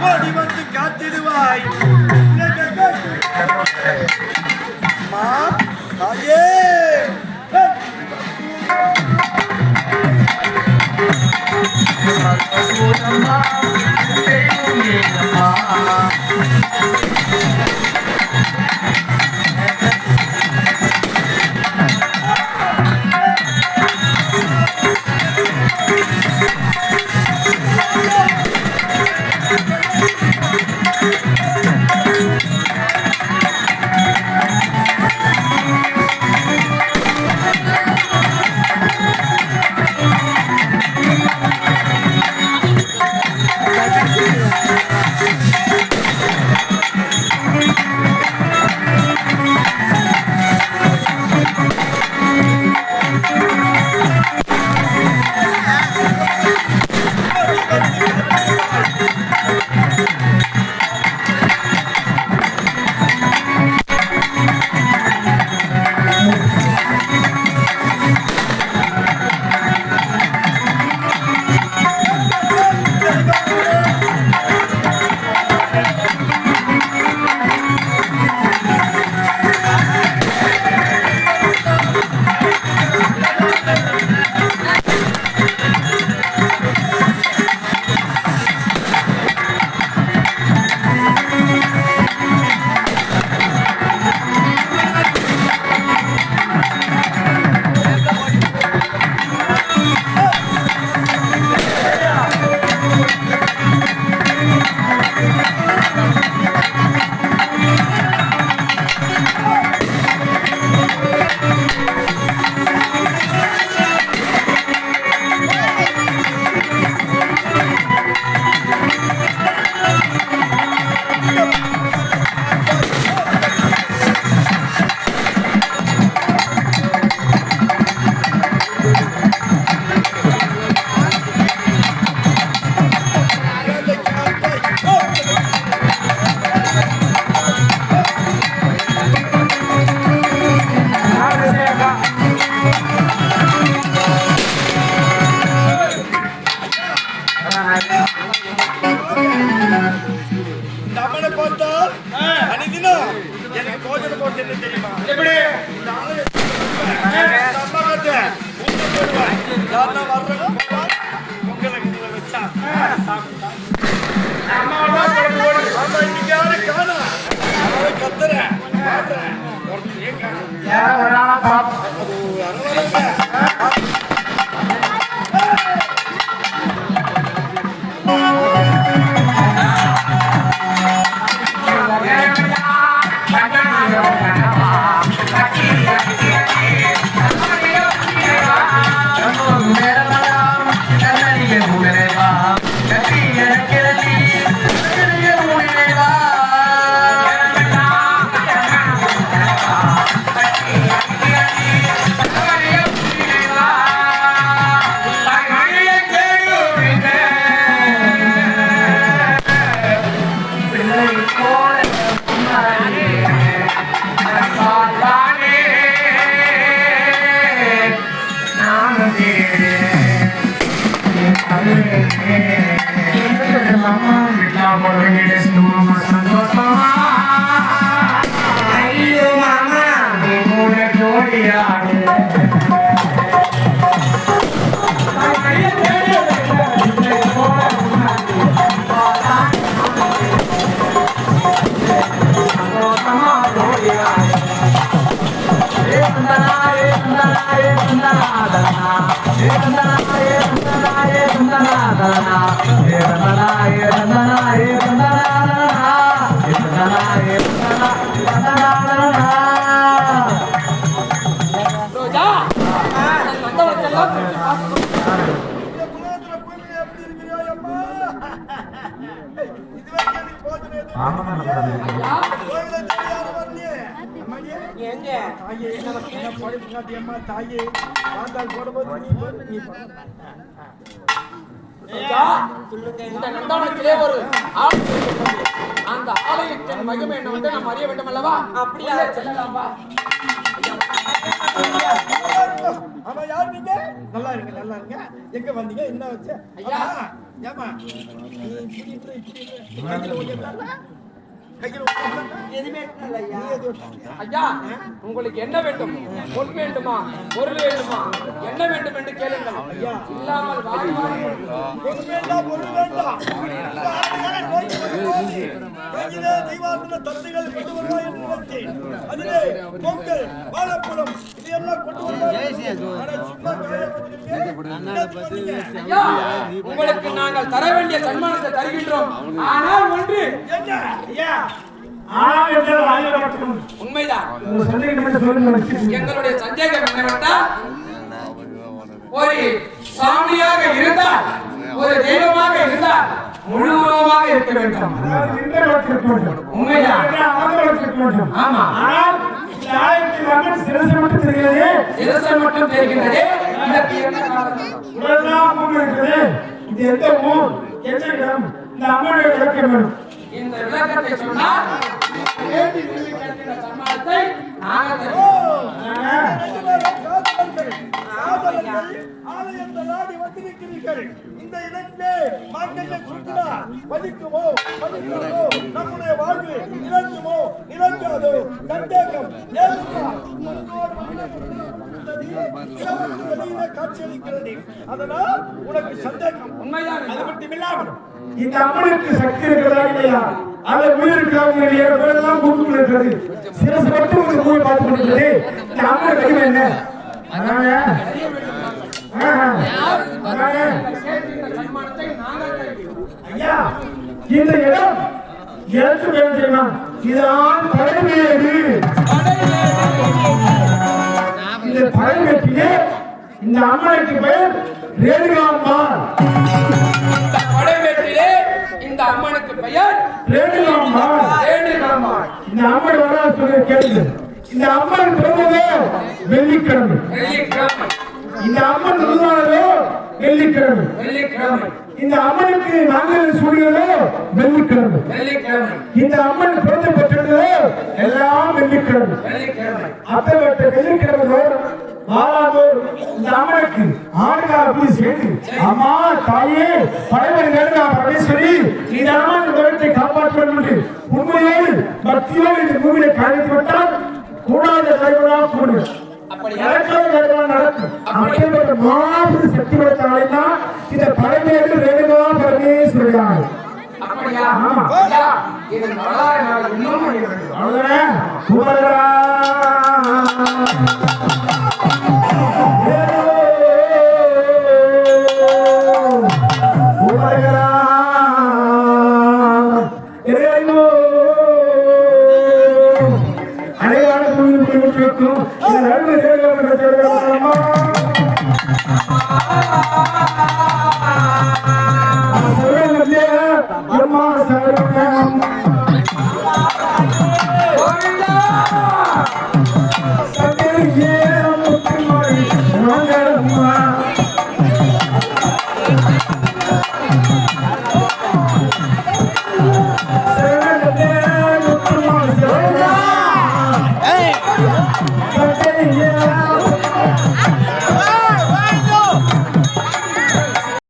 ஓடி வந்து காத்திடுவாய் தாயே. நம்மளை பார்த்தால் அனிதினம் எனக்கு போஜனை போட்டு என்ன தெரியுமா? எப்படி வச்சா கத்துறேன் அந்த ஆலயத்தின் மகிமை என்ன வந்து நாம் அறிய வேண்டும் அல்லவா? அப்படியா செல்லலாமா? ஆமா, யார் நீங்க? நல்லா இருங்க, நல்லா இருங்க. எங்க வந்தீங்க என்ன வச்சு ஐயா ஏமா நீ ஐயா உங்களுக்கு என்ன வேண்டும்? பொன் வேண்டுமா, பொருள் வேண்டுமா, என்ன வேண்டும் என்று கேளுங்கள். ஐயா இல்லாமல் வாரி வாரி பொருள் வேண்டாம், பொருள் வேண்டாம். தெய்வார்த்த தந்தைகள் கொண்டு வருவாய் என்று நினைத்தேன். அதிலே பொங்கல், வாழைப்பழம் இதையெல்லாம் கொண்டு வருவாய். ஐயா உங்களுக்கு நாங்கள் தர வேண்டிய சன்மானத்தை தருகின்றோம். ஆனால் ஒன்று என்ன ஐயா உண்மைதான். எங்களுடைய சந்தேகம் என்னவென்றால் ஒரு சாமியாக இருந்தால், ஒரு தெய்வமாக இருந்தால் முழுவதுமாக இருக்க வேண்டும். உண்மைதான். ஆமா. சிரசை மட்டும் தெரிகின்றது. இதற்கு என்ன காரணம்? இது எந்த ஊர், எந்த இடம், இந்த அம்மனுடைய விளக்கம் வேணும். இந்த விளக்கத்தை சொன்னால் சன்மானத்தை இந்த இடத்திலே மார்க்கெட்டை சுற்றினா மதிக்குமோ மதிக்காதோ, நம்முடைய வாழ்வு நிலங்குமோ நிலங்காதோ, சந்தேகம் காட்சியளிக்கிறது. அதனால் உனக்கு சந்தேகம் உண்மைதான். அது மட்டும் இல்லாமல் இந்த அம்மனுக்கு சக்தி இருக்கிறதா இல்லையா, அதை உயிர் இருக்கிறவங்க கூட்டு இருக்கிறது. சிரசு மட்டும் போய் பார்த்து கொடுக்கிறது. இந்த அம்மன் கையில் என்ன ஐயா, இந்த இடம் எனக்கு வேணும் தெரியுமா? இதுதான் பழமேடு. இந்த பழமேட்டிலே இந்த அம்மனுக்கு பெயர் ரேணுகாம்பாள். பழமேட்டிலே இந்த அம்மனுக்கு பெயர் ரேணுகாம்பாள். ரேணுகாம்பாள். இந்த அம்மன் வரலாறு சொல்லி கேளுங்க. இந்த அம்மன் பிறந்ததே வெள்ளிக்கிழமை. வெள்ளிக்கிழமை. இந்த அம்மன் உருவானதோ வெள்ளிக்கிழமை. வெள்ளிக்கிழமை. இந்த அம்மனுக்கு நாங்கள் சூடியதோ வெள்ளிக்கிழமை. வெள்ளிக்கிழமை. இந்த அம்மன் பிறந்த பெற்றதோ எல்லாம் வெள்ளிக்கிழமை. வெள்ளிக்கிழமை. அப்பேற்பட்ட வெள்ளிக்கிழமை வாராதோர் இந்த அம்மனுக்கு ஆடுகால போய் சேர்ந்து, அம்மா தாயே பழைய நேரா பரமேஸ்வரி, இந்த அம்மன் இந்த இடத்தை காப்பாற்ற வேண்டும் என்று உண்மையோடு பக்தியோடு இந்த பூமியை காய்த்து விட்டால் கூடாத கைகளாக கூடும். நடக்கும். மாபெரும் சக்தி படைத்தாலே தான் இந்த பழமேடு ரேணுகா பரமேஸ்வரியார். அப்படியா? ஆமா. இதன் வரலாறு இன்னும் அவ்வளவுதானே.